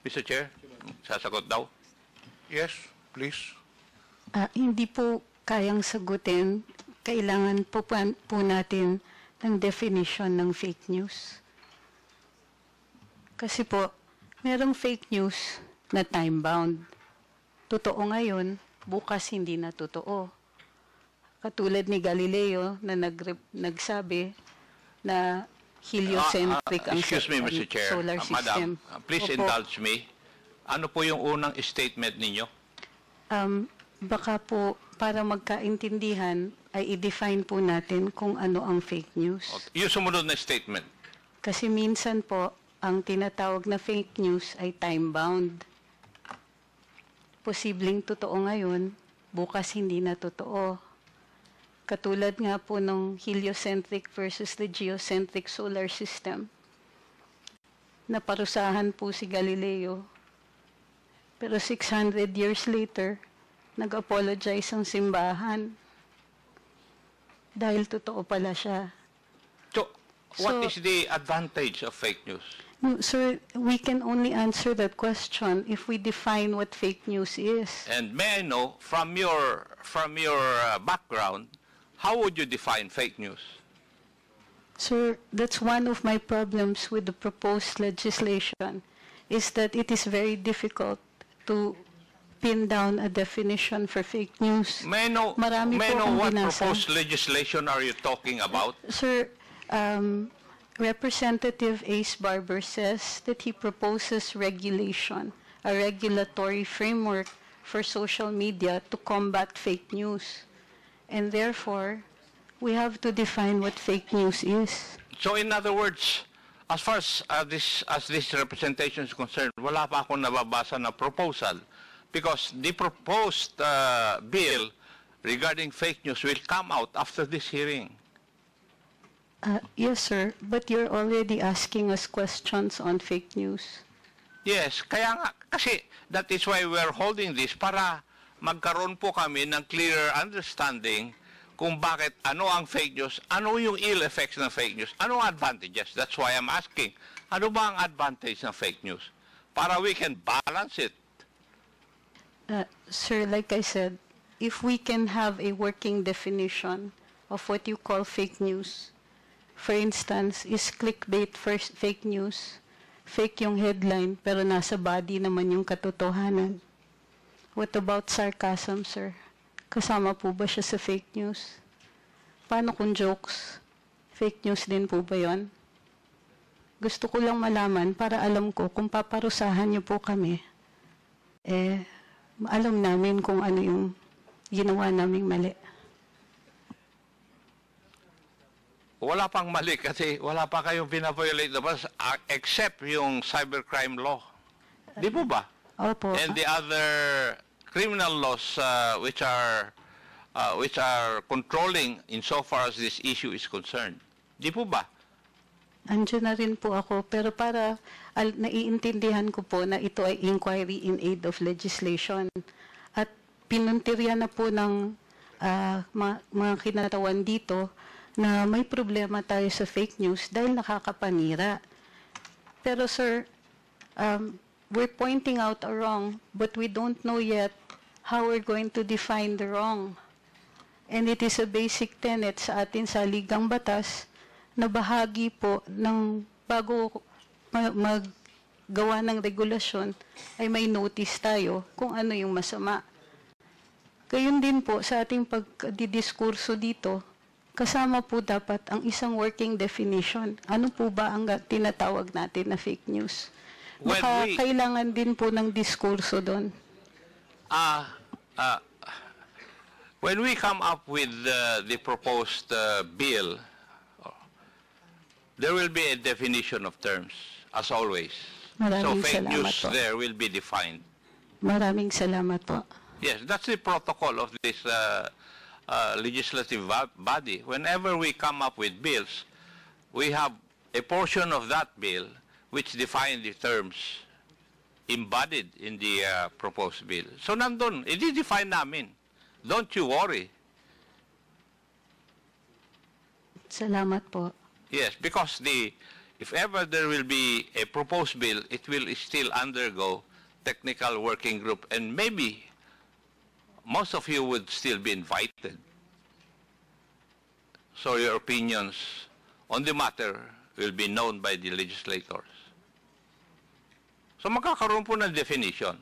Mr. Chair, sasagot daw. Yes, please. Hindi po kayang sagutin. Kailangan po natin ng definition ng fake news. Kasi po, merong fake news na time-bound. Totoo ngayon, bukas hindi na totoo. Katulad ni Galileo na nagsabi na heliocentric ang Excuse me, Mr. Chair. solar system. Madam, please Opo. indulge me. Ano po yung unang statement ninyo? Baka po, para magkaintindihan, ay i-define po natin kung ano ang fake news. Yung sumunod na statement. Kasi minsan po, ang tinatawag na fake news ay time-bound. Posibleng totoo ngayon, bukas hindi na totoo. Katulad nga po ng heliocentric versus the geocentric solar system. Naparusahan po si Galileo. Pero 600 years later, nag-apologize ang simbahan. Dahil totoo pala siya. So, what So- is the advantage of fake news? No, sir, we can only answer that question if we define what fake news is. And may I know, from your background, how would you define fake news? Sir, that's one of my problems with the proposed legislation, is that it is very difficult to pin down a definition for fake news. May I know, Marami may I po know akong what binasa. proposed legislation are you talking about? Sir, Representative Ace Barber says that he proposes regulation, a regulatory framework for social media to combat fake news. And therefore, we have to define what fake news is. So in other words, as far as this representation is concerned, wala pa akong nababasa na proposal because the proposed bill regarding fake news will come out after this hearing. Yes, sir, but you're already asking us questions on fake news. Yes, kaya nga, kasi that is why we're holding this para magkaroon po kami ng clearer understanding kung bakit ano ang fake news, ano yung ill effects ng fake news, ano ang advantages. That's why I'm asking, ano ba ang advantage ng fake news? Para we can balance it. Sir, like I said, if we can have a working definition of what you call fake news, for instance, is clickbait first fake news, fake yung headline pero nasa body naman yung katotohanan. What about sarcasm, sir? Kasama po ba siya sa fake news? Paano kung jokes? Fake news din po ba yun? Gusto ko lang malaman para alam ko kung paparusahan niyo po kami, alam namin kung ano yung ginawa naming mali. Wala pang mali kasi wala pa kayong binaviolate na ba except yung cybercrime law. Di po ba? Opo. And the other criminal laws which are controlling insofar as this issue is concerned. Di po ba? Andiyan na rin po ako, pero para naiintindihan ko po na ito ay inquiry in aid of legislation. At pinuntirya na po ng mga kinatawan dito na may problema tayo sa fake news dahil nakakapanira. Pero sir, we're pointing out a wrong, but we don't know yet how we're going to define the wrong. And it is a basic tenet sa atin sa Ligang Batas na bahagi po ng bago maggawa ng regulasyon ay may notice tayo kung ano yung masama. Gayun din po sa ating pagdidiskurso dito, kasama po dapat ang isang working definition. Ano po ba ang tinatawag natin na fake news? Baka kailangan din po ng diskurso doon. When we come up with the proposed bill, there will be a definition of terms, as always. Maraming so fake salamat news po. there will be defined. Maraming salamat po. Yes, that's the protocol of this legislative body. Whenever we come up with bills, we have a portion of that bill which define the terms embodied in the proposed bill. So nandun, i-define namin. Don't you worry. Salamat po. Yes, because if ever there will be a proposed bill, it will still undergo technical working group, and maybe most of you would still be invited. So your opinions on the matter will be known by the legislators. So magkakaroon po ng definition.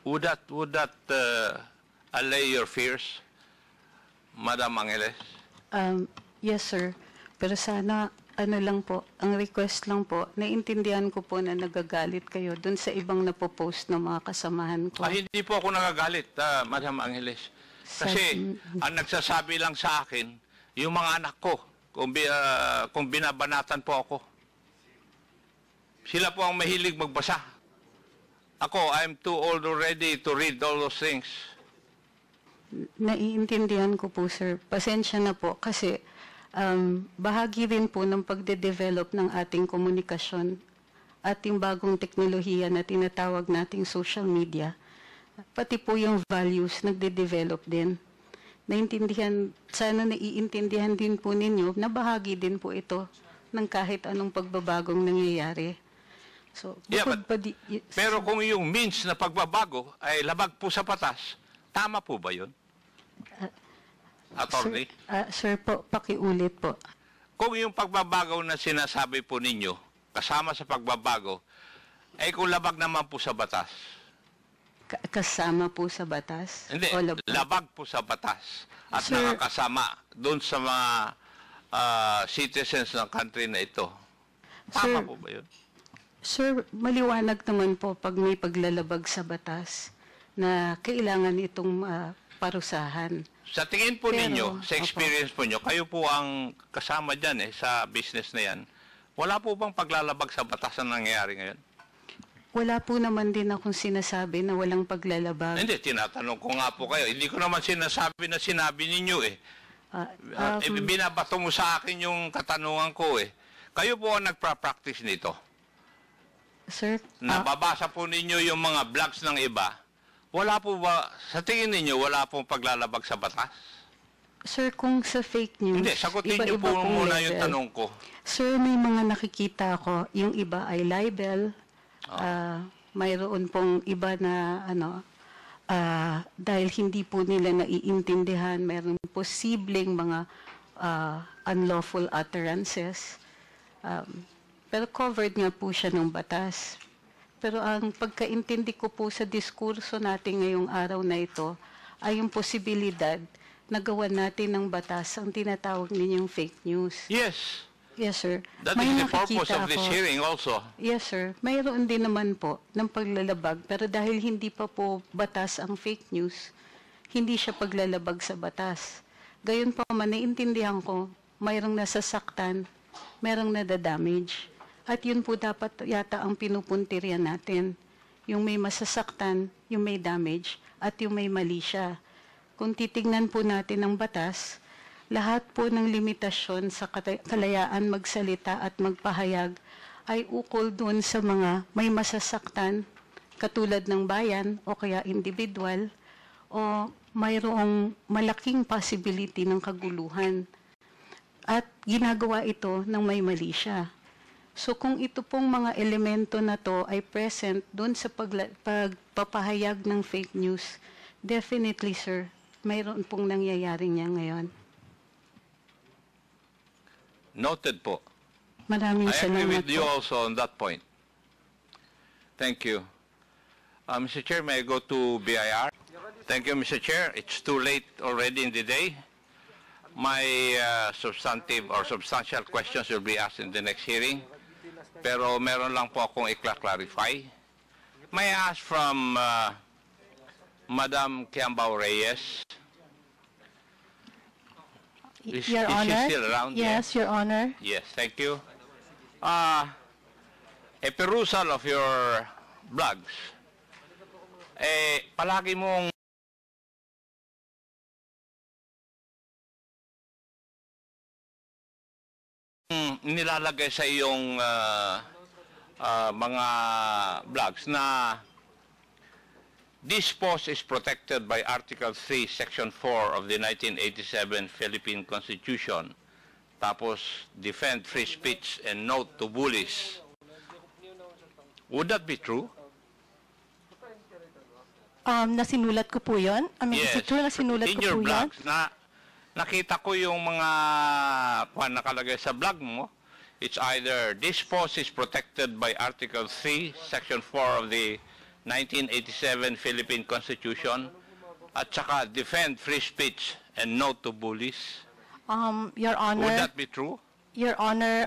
Would that allay your fears, Madam Angeles? Yes, sir. Pero sana, ano lang po, ang request lang po, naiintindihan ko po na nagagalit kayo dun sa ibang napopost ng mga kasamahan ko. Hindi po ako nagagalit, Madam Angeles. Kasi ang nagsasabi lang sa akin, yung mga anak ko, kung binabanatan po ako. Sila po ang mahilig magbasa. Ako, I'm too old already to read all those things. Naiintindihan ko po, sir. Pasensya na po kasi bahagi rin po ng pagde-develop ng ating komunikasyon at yung bagong teknolohiya na tinatawag nating social media. Pati po yung values nagde-develop din. Sana naiintindihan din po ninyo na bahagi din po ito ng kahit anong pagbabagong nangyayari. So, Yeah, pero kung yung means na pagbabago ay labag po sa batas, tama po ba yun? Attorney? Sir po, pakiulit po. Kung yung pagbabago na sinasabi po ninyo, kasama sa pagbabago, ay kung labag naman po sa batas. Kasama po sa batas? Hindi, O labag po sa batas. At Sir, nakakasama doon sa mga citizens ng country na ito. Tama Sir, po ba yun? Sir, maliwanag naman po pag may paglalabag sa batas na kailangan itong parusahan. Sa tingin po Pero, ninyo, sa experience po nyo, kayo po ang kasama dyan sa business na yan, wala po bang paglalabag sa batas na nangyayari ngayon? Wala po naman din akong sinasabi na walang paglalabag. Hindi, tinatanong ko nga po kayo. Hindi ko naman sinasabi na sinabi ninyo eh. Binabato mo sa akin yung katanungan ko eh. Kayo po ang nagpa-practice nito. Sir, Nababasa po ninyo yung mga blogs ng iba. Wala po ba, sa tingin ninyo, wala pong paglalabag sa batas? sir, kung sa fake news, Hindi, sagutin niyo po pong muna level. yung tanong ko. Sir, may mga nakikita ako, yung iba ay libel, mayroon pong iba na dahil hindi po nila naiintindihan, mayroon posibleng mga unlawful utterances. Pero covered nga po siya ng batas. Pero ang pagkaintindi ko po sa diskurso natin ngayong araw na ito ay yung posibilidad na gawan natin ng batas ang tinatawag ninyong fake news. Yes, Yes, sir. that May is the purpose nakikita of this ako. hearing also. Yes, sir. Mayroon din naman po ng paglalabag, pero dahil hindi pa po batas ang fake news, hindi siya paglalabag sa batas. Gayon pa man, naiintindihan ko, mayroong nasasaktan, mayroong nadadamage. At yun po dapat yata ang pinupuntiryan natin. Yung may masasaktan, yung may damage, at yung may mali siya. Kung titignan po natin ang batas, lahat po ng limitasyon sa kalayaan magsalita at magpahayag ay ukol doon sa mga may masasaktan, katulad ng bayan o kaya individual, o mayroong malaking possibility ng kaguluhan. At ginagawa ito ng may mali siya. So kung ito pong mga elemento na to ay present doon sa pagpapahayag ng fake news, definitely, sir, mayroon pong nangyayari niya ngayon. Noted po. Maraming I agree salamat with you po. also on that point. Thank you. Mr. Chair, may I go to BIR? Thank you, Mr. Chair. It's too late already in the day. My substantive or substantial questions will be asked in the next hearing. Pero meron lang po akong i-clarify. May I ask from Madam Kiambao Reyes? Is Your she Honor? still around? Yes, Your Honor. Yes, thank you. A perusal of your blogs, palagi mong nilalagay sa iyong mga blogs na this post is protected by Article 3, Section 4 of the 1987 Philippine Constitution. Tapos, defend free speech and note to bullies. Would that be true? Nasinulat ko po yun. Is it true na sinulat In ko your po yun? blogs, nakita ko yung mga nakalagay sa blog mo. It's either this post is protected by Article 3, Section 4 of the 1987 Philippine Constitution, at saka defend free speech and note to bullies. Your Honor, Would that be true? Your Honor,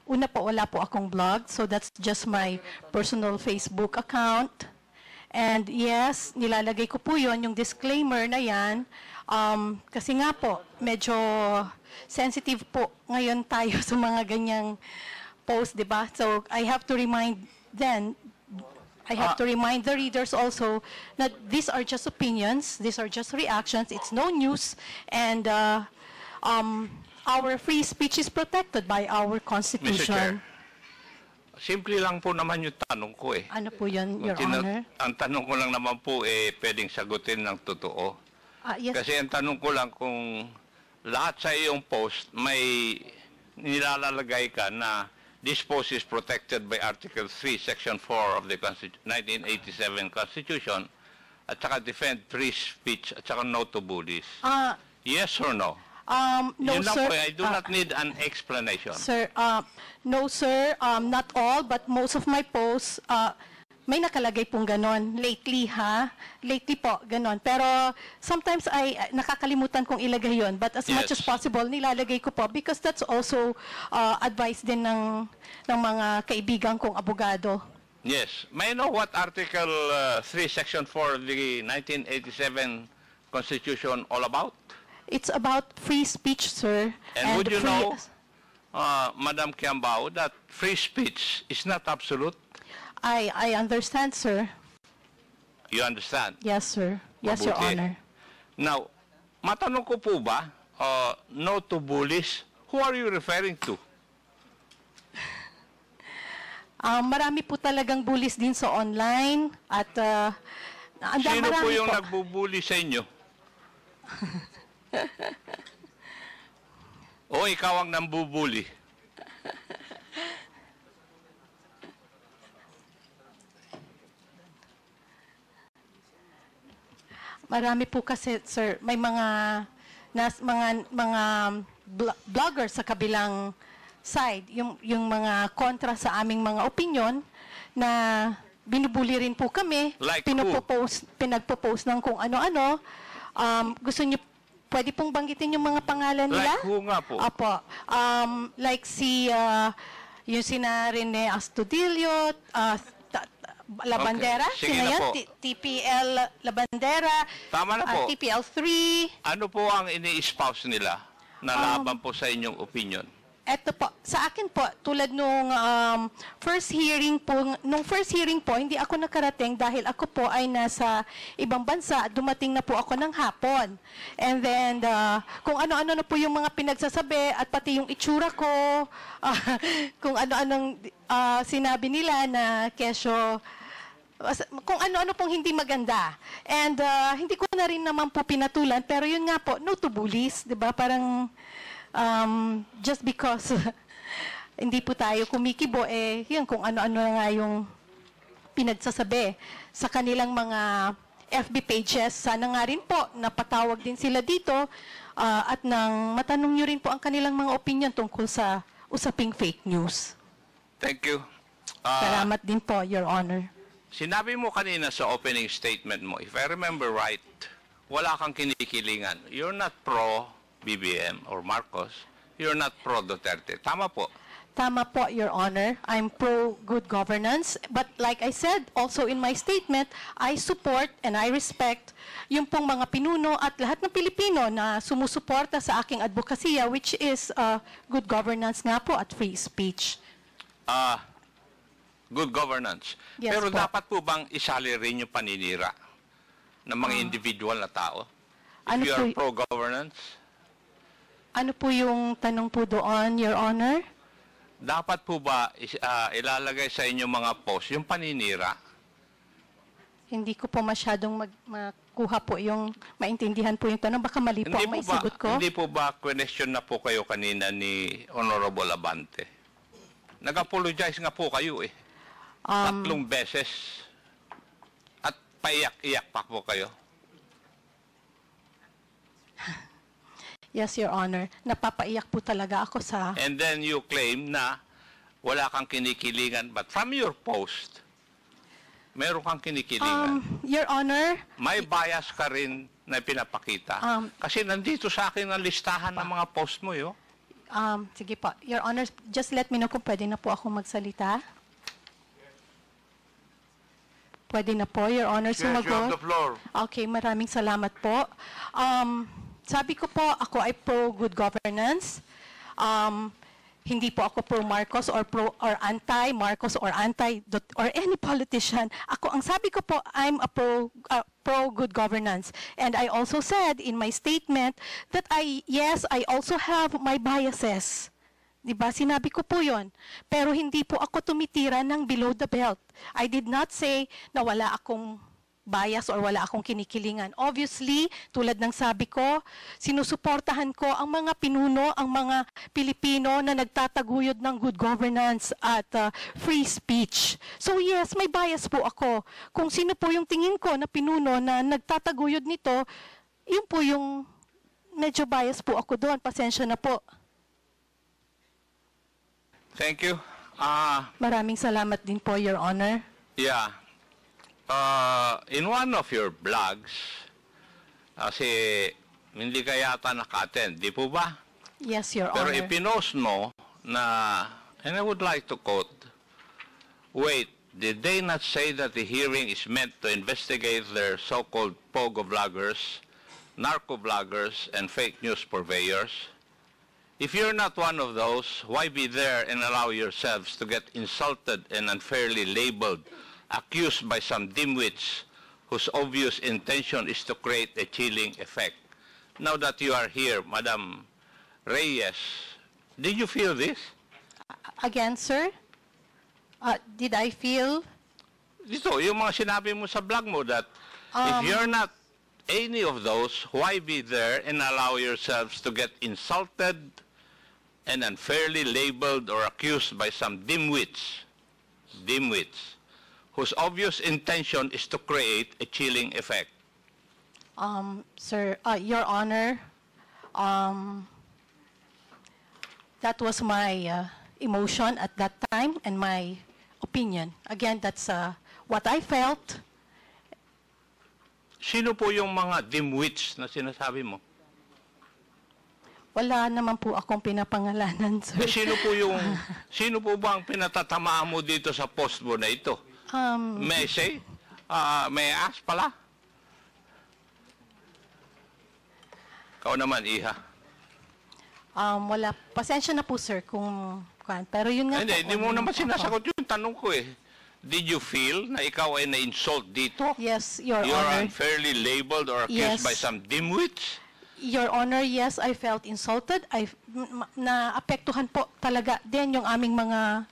una po, wala po akong blog, so that's just my personal Facebook account. And yes, nilalagay ko po yun, yung disclaimer na yan, kasi nga po, medyo sensitive po ngayon tayo sa mga ganyang post, di ba? So I have to remind the readers also that these are just opinions, these are just reactions, it's no news, and our free speech is protected by our Mr. Chair, Constitution. simple lang po naman yung tanong ko eh. Ano po yun, Your Kung Honor? Ang tanong ko lang naman po pwedeng sagutin ng totoo. Yes, Kasi ang tanong ko lang kung lahat sa iyong post may nilalagay ka na this post is protected by Article 3, Section 4 of the 1987 Constitution, at saka defend free speech, at saka no to bullies. Yes or no? No, Yun lang sir. po, I do not need an explanation. Sir, no, sir. Not all, but most of my posts, may nakalagay pong ganon. Lately, ha? Lately po, ganon. Pero sometimes nakakalimutan kong ilagay yon. But as much Yes. as possible, nilalagay ko po because that's also advice din ng mga kaibigan kong abogado. Yes. May I know what Article 3, Section 4 of the 1987 Constitution all about? It's about free speech, sir. And would you free- know, Madam Kiambao, that free speech is not absolute? I understand, sir. You understand? Yes, sir. Yes, Your Mabuti. Honor. Now, matanong ko po ba, no to bullies, who are you referring to? Marami po talagang bullies din sa online at Sino po marami yung po. nagbubuli sa inyo? O ikaw ang nambubuli? Marami po kasi, sir, may mga vlogger sa kabilang side, yung mga kontra sa aming mga opinion na binubuli rin po kami, Like who? pinagpo-post ng kung ano-ano. Gusto niyo, pwede pong banggitin yung mga pangalan nila? Like who nga po? Apo. Like yung sina Rene Astudillo, Labandera, Okay, sige sino na yan? po. TPL Labandera, Tama na po. TPL 3. Ano po ang ini-espouse nila na laban po sa inyong opinion? Eto po, sa akin po, tulad nung first hearing po, hindi ako nakarating dahil ako po ay nasa ibang bansa, dumating na po ako ng hapon. And then, kung ano-ano na po yung mga pinagsasabi at pati yung itsura ko, kung ano-anong sinabi nila na kesyo, kung ano-ano pong hindi maganda. And hindi ko na rin naman po pinatulan, pero yun nga po, no to bullies, di ba? Parang, just because hindi po tayo kumikibo, yun, kung ano-ano na nga yung pinagsasabi sa kanilang mga FB pages. Sana nga rin po, napatawag din sila dito at nang matanong nyo rin po ang kanilang mga opinion tungkol sa usaping fake news. Thank you. Salamat din po, Your Honor. Sinabi mo kanina sa opening statement mo, if I remember right, wala kang kinikilingan. You're not pro-BBM or Marcos. You're not pro-Duterte. Tama po. Tama po, Your Honor. I'm pro good governance. But like I said, also in my statement, I support and I respect yung pong mga pinuno at lahat ng Pilipino na sumusuporta sa aking advokasya, which is good governance nga po at free speech. Good governance. Yes Pero po. dapat po bang isali rin yung paninira ng mga individual na tao? If Ano you are po pro-governance, Ano po yung tanong po doon, Your Honor? dapat po ba ilalagay sa inyong mga post yung paninira? Hindi ko po masyadong makuha po yung, maintindihan po yung tanong. Baka mali po ang maisagot ko. Hindi po ba question na po kayo kanina ni Honorable Abante? Nag-apologize nga po kayo eh. 3 beses. At paiyak-iyak pa po kayo. Yes, Your Honor. Napapaiyak po talaga ako sa... And then you claim na wala kang kinikilingan. But from your post, meron kang kinikilingan. Your Honor, May bias ka rin na pinapakita. Kasi nandito sa akin ang listahan ng mga post mo, yo. sige po. Your Honor, just let me know kung pwede na po ako magsalita. Pwede na po, Your Honor, Yes, you have sumagot. the floor. Okay, maraming salamat po. Sabi ko po, ako ay pro-good governance. Hindi po ako pro-Marcos or anti-Marcos or or any politician. Ang sabi ko po, I'm a pro-good governance. And I also said in my statement that yes, I also have my biases. Diba? Sinabi ko po yon. Pero hindi po ako tumitira ng below the belt. I did not say na wala akong bias or wala akong kinikilingan. Obviously, tulad ng sabi ko, sinusuportahan ko ang mga pinuno, ang mga Pilipino na nagtataguyod ng good governance at free speech. So yes, may bias po ako. Kung sino po yung tingin ko na pinuno na nagtataguyod nito, yun po yung medyo bias po ako doon. Pasensya na po. Thank you. Maraming salamat din po, Your Honor. Yeah. In one of your blogs, kasi hindi ka yata naka-attend, di po ba? Yes, Your Pero Honor. ipinost mo na, and I would like to quote, wait, did they not say that the hearing is meant to investigate their so-called pogo vloggers, narco vloggers, and fake news purveyors? If you're not one of those, why be there and allow yourselves to get insulted and unfairly labeled, accused by some dimwits whose obvious intention is to create a chilling effect? Now that you are here, Madam Reyes, did you feel this? Again, sir? Did I feel... Dito, yung mga sinabi mo sa blog mo that if you're not any of those, why be there and allow yourselves to get insulted and unfairly labeled or accused by some dimwits, whose obvious intention is to create a chilling effect? Sir, Your Honor, that was my emotion at that time and my opinion. Again, that's what I felt. Sino po yung mga dimwits na sinasabi mo? Wala naman po akong pinapangalanan, sir. Eh, sino po ba ang pinatatamaan mo dito sa post mo na ito? May I say? May I ask pala? Ikaw naman, Iha. Wala. Pasensya na po, sir, pero yun nga Hindi mo naman sinasagot yung tanong ko eh. Did you feel na ikaw ay na-insult dito? Yes, Your You're Honor. unfairly labeled or accused Yes. by some dimwits? Your Honor, yes, I felt insulted. Naapektuhan po talaga din yung aming mga...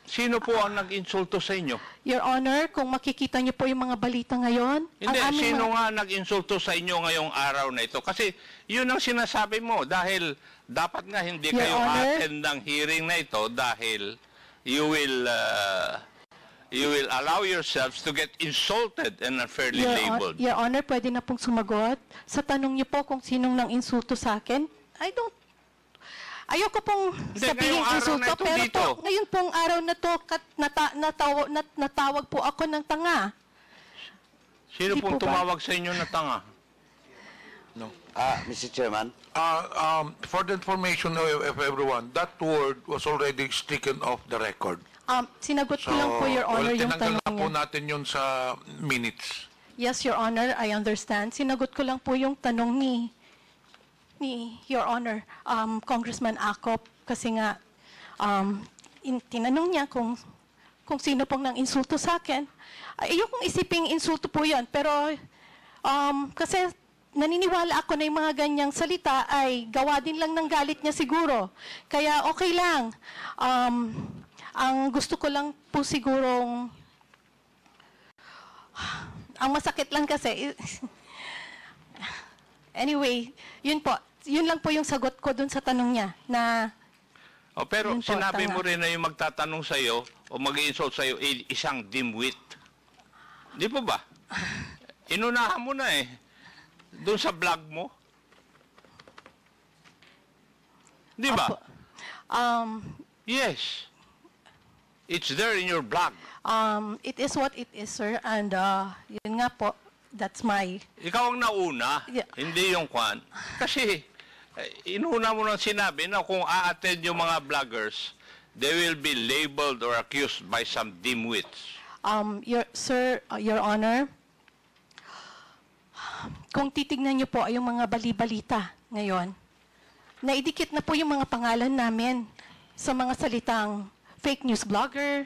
Sino po ang nag-insulto sa inyo? Your Honor, kung makikita niyo po yung mga balita ngayon, Hindi, ang aming sino nga nag-insulto sa inyo ngayong araw na ito? Kasi yun ang sinasabi mo dahil dapat nga hindi Your kayo Honor. attend ng hearing na ito dahil you will allow yourselves to get insulted and unfairly labeled. Your Honor, pwede na pong sumagot. Sa tanong niyo po kung sinong nang insulto sa akin, ayoko pong Hindi, sabihin ngayong araw insulto, na ito pero dito. po, ngayon pong araw na to, natawag po ako ng tanga. Sino Hindi pong po ba? tumawag sa inyo na tanga? Mr. Chairman, For the information of everyone, that word was already stricken off the record. Sinagot ko lang po, Your Honor, yung tinanggal tanong na po niya. natin yun sa minutes. Yes, Your Honor, I understand. Sinagot ko lang po yung tanong ni Your Honor, Congressman Acop, kasi nga tinanong niya kung sino pong nang insulto sa akin. Ayokong isiping insulto po yan, pero kasi naniniwala ako na yung mga ganyang salita ay gawa din lang ng galit niya siguro. Kaya okay lang. Ang gusto ko lang po sigurong Ang masakit lang kasi, anyway, yun po. Yun lang po yung sagot ko dun sa tanong niya na O, pero Yun po, sinabi tama. mo rin na yung magtatanong sa'yo o mag-insult sa'yo, isang dimwit. Di po ba? Inunahan mo na eh. Doon sa vlog mo. Di ba? Opo. Yes. It's there in your blog. It is what it is, sir. And yun nga po, that's my... Ikaw ang nauna, Yeah. hindi yung kwan. Kasi, inuna mo nang sinabi na kung a-attend yung mga vloggers, they will be labeled or accused by some dimwits. Your Honor, kung titignan niyo po ay yung mga bali-balita ngayon, naidikit na po yung mga pangalan namin sa mga salitang fake news blogger,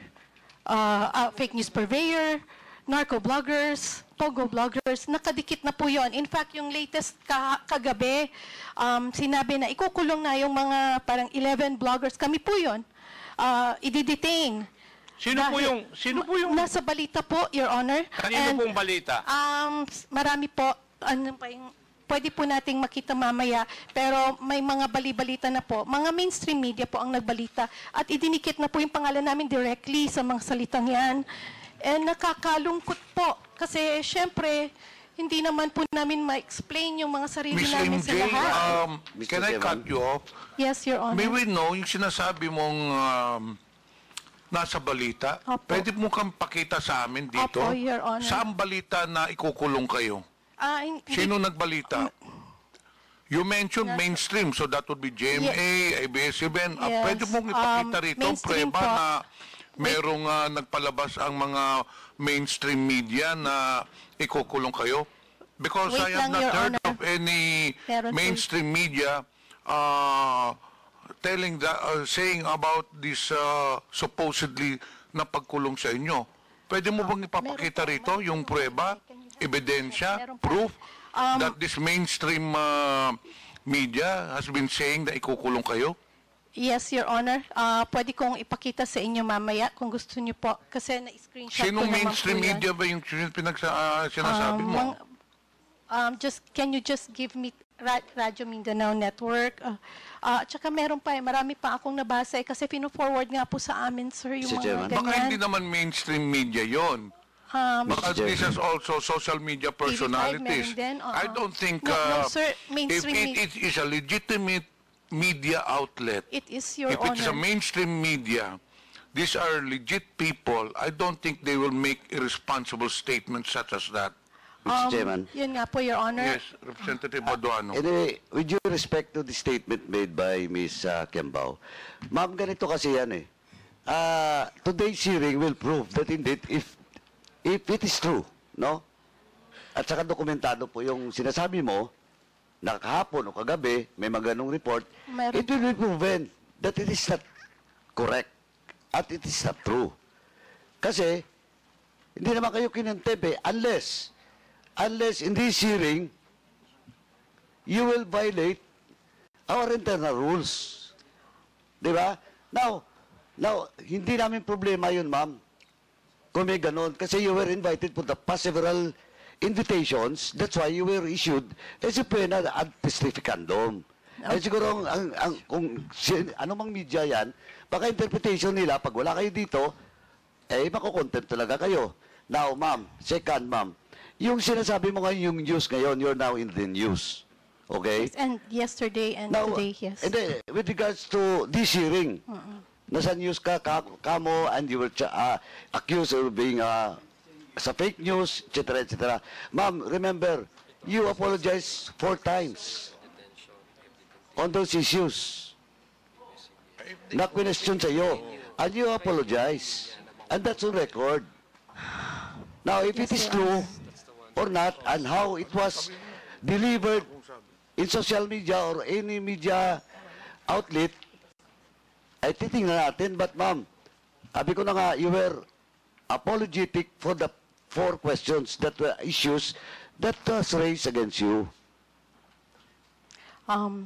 fake news purveyor, narco bloggers, pogo bloggers, nakadikit na po yon. In fact, yung latest kagabi, sinabi na ikukulong na yung mga parang 11 bloggers. Kami po yon. I-detain. Sino po yung Nasa balita po, Your Honor. kanino pong balita? Marami po, pwede po nating makita mamaya, pero may mga bali-balita na po. Mga mainstream media po ang nagbalita at idinikit na po yung pangalan namin directly sa mga salitang yan. And nakakalungkot po kasi syempre, hindi naman po namin ma-explain yung mga sarili Miss namin sa MJ, lahat. can I cut you off? Yes, Your Honor. May we know yung sinasabi mong nasa balita? Opo. Pwede mo kang pakita sa amin dito? Opo, Your Honor. Saan balita na ikukulong kayo? Sino nagbalita? You mentioned mainstream, so that would be GMA, ABS-CBN. Yes. Pwede mong ipakita rito mainstream preba po. na merong nagpalabas ang mga mainstream media na ikukulong kayo? Because Wait I have lang, not Your heard Honor. of any Meron po. mainstream media telling that, saying about this supposedly na pagkulong sa inyo. Pwede mo bang ipapakita rito yung prueba, ebidensya, Meron po. proof that this mainstream media has been saying na ikukulong kayo? Yes, Your Honor. Pwede kong ipakita sa inyo mamaya kung gusto niyo po. Kasi na-screenshot ko Sinong naman mainstream po yan. media ba yung sinasabi mo? Can you just give me Radyo Mindanao Network? At saka meron pa marami pa akong nabasa kasi pino-forward nga po sa amin, sir, yung Mr. mga Chairman. ganyan. Baka hindi naman mainstream media yon. Baka Mr. this is also social media personalities. meron din, oo. I don't think No, sir, if mainstream it is a legitimate media outlet, It is, Your if it's a Honor. mainstream media, these are legit people, I don't think they will make irresponsible statements such as that. Mr. Chairman. Yun nga po, Your Honor. Yes, Representative Baduano. Anyway, with due respect to the statement made by Ms. Kembao, ma'am, ganito kasi yan eh. Today's hearing will prove that indeed, if it is true, no? At saka dokumentado po yung sinasabi mo, na kahapon o kagabi, may mga ganong report, Meron. it will be proven that it is not correct at it is not true. Kasi, hindi naman kayo kinontempt eh, unless in this hearing, you will violate our internal rules. Di ba? Now, hindi namin problema yun, ma'am. Kung may ganon, kasi you were invited for the past several invitations, that's why you were issued a subpoena ad testificandum. Eh siguro, kung anumang media yan, baka interpretation nila, pag wala kayo dito, makukontempt talaga kayo. Now, ma'am, second, ma'am, yung sinasabi mo ngayon, yung news ngayon, you're now in the news. Okay? And yesterday and Now, today, yes. and then, with regards to this hearing, nasa news kamo, and you were accused of being sa fake news, etc., etc. Ma'am, remember, you apologized 4 times on those issues. Na-question sa iyo, and you apologize. And that's on record. Now, if it is true or not, and how it was delivered in social media or any media outlet, ay titingnan natin. But ma'am, sabi ko na nga, you were apologetic for the 4 questions that were issues that was raised against you.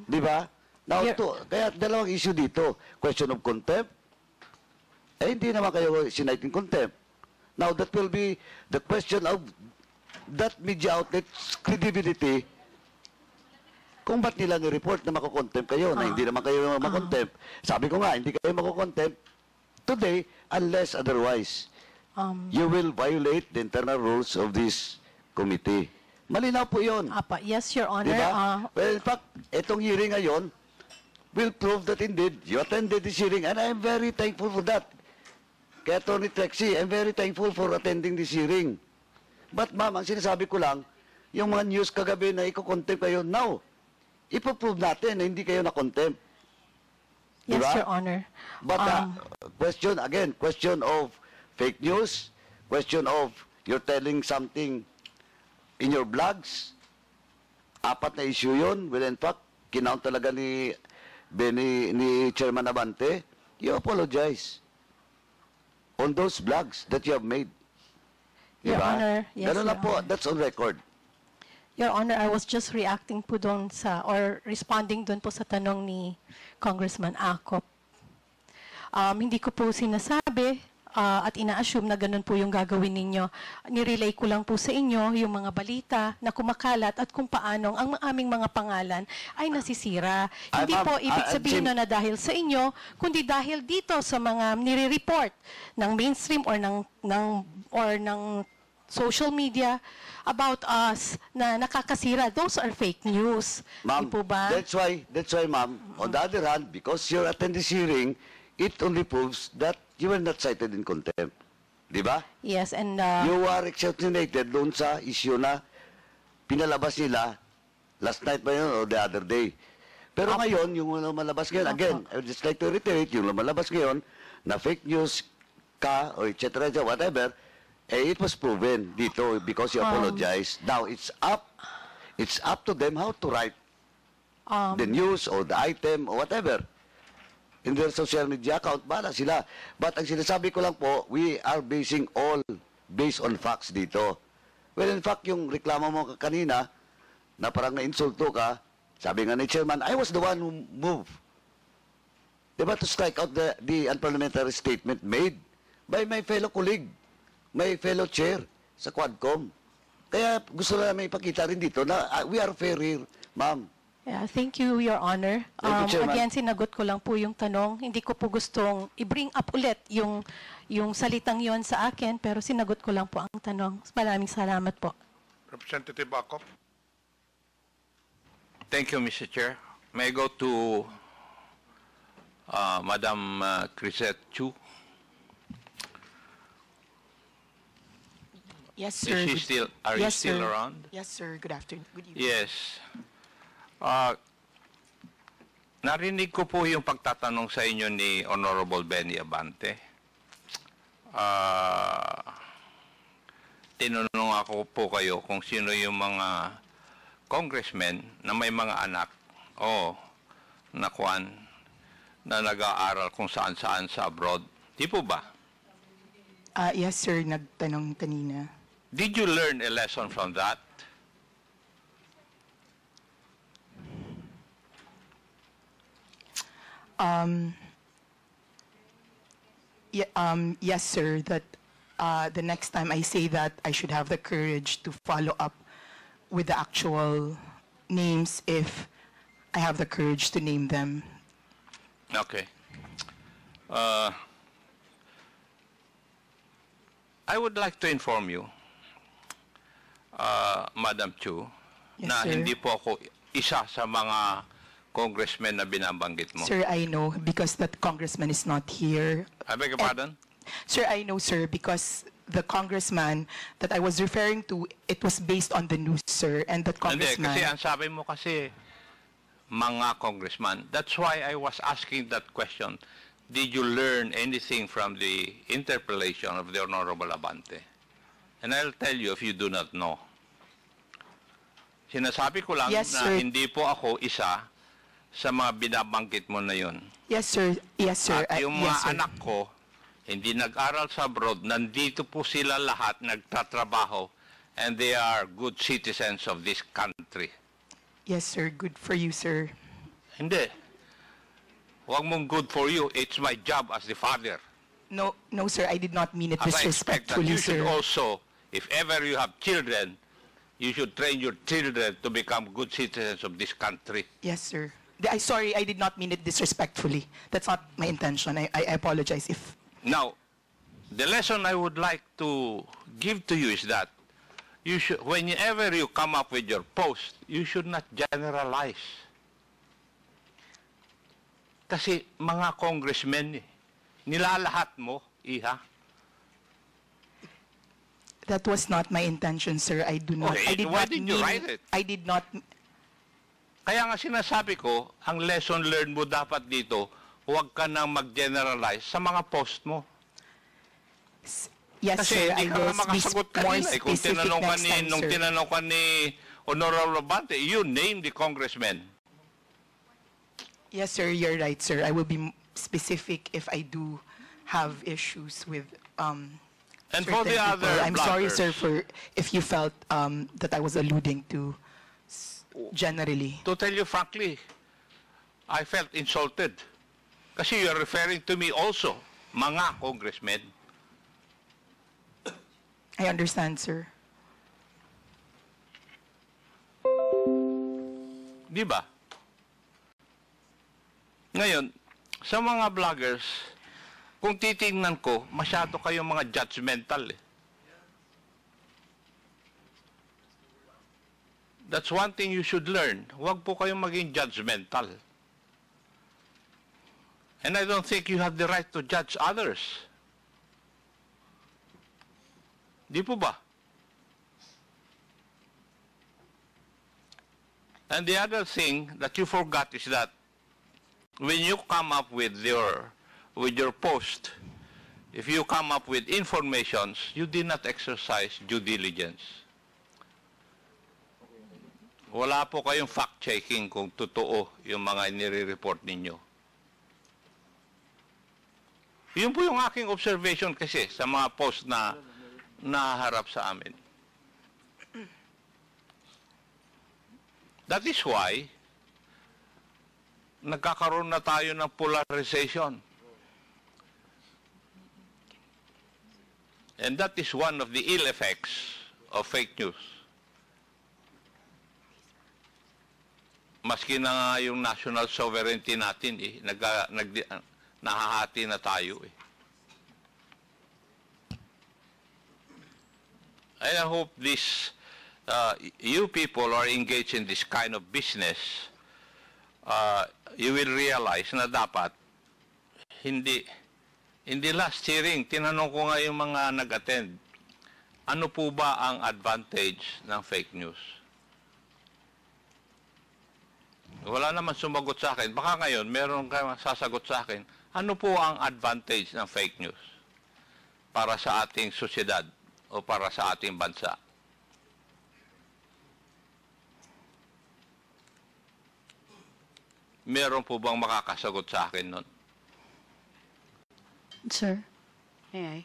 Di ba? Now, kaya dalawang issue dito. Question of contempt. Hindi naman kayo sinite in contempt. Now, that will be the question of that media outlet's credibility kung ba't nila ni-report na makukontempt kayo, na hindi naman kayo makontempt. Sabi ko nga, hindi kayo makukontempt today unless otherwise. You will violate the internal rules of this committee. Malinaw po yun. Yes, Your Honor. Diba? Well, in fact, itong hearing ngayon will prove that indeed you attended this hearing and I'm very thankful for that. Kaya Attorney Trexie, I'm very thankful for attending this hearing. But ma'am, ang sinasabi ko lang, yung mga news kagabi na iko-contempt kayo, now, ipoprove natin na hindi kayo na-contempt. Yes, Diba? Your Honor. But question, again, question of fake news, question of you're telling something in your blogs, 4 na issue yun. Well, in fact, kinount talaga ni Chairman Abante, you apologize on those blogs that you have made. Your Diba? Honor, yes, Ganun Your lang po, Honor. that's on record. Your Honor, I was just reacting po doon sa, or responding doon po sa tanong ni Congressman Acop. Hindi ko po sinasabi at ina-assume na ganun po yung gagawin ninyo. Nirelay ko lang po sa inyo yung mga balita na kumakalat at kung paanong ang aming mga pangalan ay nasisira. Hindi ma'am, po ibig sabihin Jim- na dahil sa inyo, kundi dahil dito sa mga nire-report ng mainstream or ng social media about us na nakakasira. Those are fake news. Ma'am, Di po ba? that's why, ma'am, on the other hand, because you're attending this hearing, it only proves that you were not cited in contempt. Di ba? Yes, and You are exceptionated doon sa issue na pinalabas nila last night ba yun or the other day. Pero ngayon, yung lumalabas ngayon, again, I would just like to reiterate, yung lumalabas ngayon na fake news ka or et cetera, whatever, it was proven dito because you apologize. Now, it's up to them how to write the news or the item or whatever. In their social media account, bala sila. But ang sinasabi ko lang po, we are basing all based on facts dito. Well, in fact, yung reklamo mo kanina, na parang na-insulto ka, sabi nga ni Chairman, I was the one who moved. Diba, to strike out the unparliamentary statement made by my fellow colleague, my fellow chair sa Quadcom. Kaya gusto namin ipakita rin dito na we are fair here, ma'am. yeah, thank you, Your Honor. Thank you, Chairman. Again, sinagot ko lang po yung tanong. Hindi ko po gustong i-bring up ulit yung salitang yon sa akin, pero sinagot ko lang po ang tanong. Maraming salamat po. Representative Acop. Thank you, Mr. Chair. May I go to Madam Crisette Chu? Yes, sir. Is she still, are you Yes, still sir. around? Yes, sir. Good afternoon. Good evening. Yes. Narinig ko po yung pagtatanong sa inyo ni Honorable Benny Abante. Tinanong ako po kayo kung sino yung mga congressmen na may mga anak o nakuan na nag-aaral kung saan-saan sa abroad. Di po ba? Yes, sir. Nagtanong kanina. Did you learn a lesson from that? Yes, sir. That the next time I say that, I should have the courage to follow up with the actual names if I have the courage to name them. Okay. I would like to inform you, Madam Chu, Yes, na sir. hindi po ako isa sa mga congressmen na binabanggit mo. Sir, I know because that congressman is not here. I beg your pardon? Sir, I know, sir, because the congressman that I was referring to, it was based on the news, sir, and that Hindi, congressman... kasi ang sabi mo kasi, mga congressman. That's why I was asking that question. Did you learn anything from the interpellation of the Honorable Abante? And I'll tell you if you do not know. Sinasabi ko lang Yes, na sir. hindi po ako isa sa mga binabanggit mo na yun. Yes, sir. Yes, sir. At yung mga yes, sir. anak ko, hindi nag-aral sa abroad, nandito po sila lahat, nagtatrabaho, and they are good citizens of this country. Yes, sir. Good for you, sir. Hindi. Huwag mong good for you. It's my job as the father. No, no, sir. I did not mean it As I expect that disrespectfully, you should sir. also if ever you have children, you should train your children to become good citizens of this country. Yes, sir. Sorry, I did not mean it disrespectfully. That's not my intention. I apologize if... Now, the lesson I would like to give to you is that you should, whenever you come up with your post, you should not generalize. Kasi mga congressmen, nilalahat mo, iha. That was not my intention, sir. I do not... Okay, I did why not did you mean- write it? I did not... Kaya nga sinasabi ko, ang lesson learned mo dapat dito, huwag ka nang mag-generalize sa mga post mo. Yes, Kasi sir. I hindi ka will nga makasagot be more kanina. Kung specific tinanong ka next ni, time, nung sir. tinanong ka ni Honorable Labante, you name the congressman. Yes, sir. You're right, sir. I will be specific if I do have issues with And for the certain other people. I'm sorry, bloggers. sir, for if you felt that I was alluding to generally. To tell you frankly, I felt insulted. Kasi you're referring to me also, mga congressmen. I understand, sir. Di ba? Ngayon, sa mga vloggers, kung titingnan ko, masyado kayong mga judgmental eh. That's one thing you should learn. Huwag po kayong maging judgmental. And I don't think you have the right to judge others. Di po ba? And the other thing that you forgot is that when you come up with your post, if you come up with informations, you did not exercise due diligence. Wala po kayong fact-checking kung totoo yung mga nire-report ninyo. Yun po yung aking observation kasi sa mga post na naharap sa amin. That is why nagkakaroon na tayo ng polarization. And that is one of the ill effects of fake news. Maski na nga yung national sovereignty natin, nahahati na tayo eh. And I hope this, you people are engaged in this kind of business, you will realize na dapat, hindi last hearing, tinanong ko nga yung mga nag-attend, ano po ba ang advantage ng fake news? Wala naman sumagot sa akin. Baka ngayon, meron kayong sasagot sa akin, ano po ang advantage ng fake news para sa ating sosyedad o para sa ating bansa? Meron po bang makakasagot sa akin nun? Sir, may I?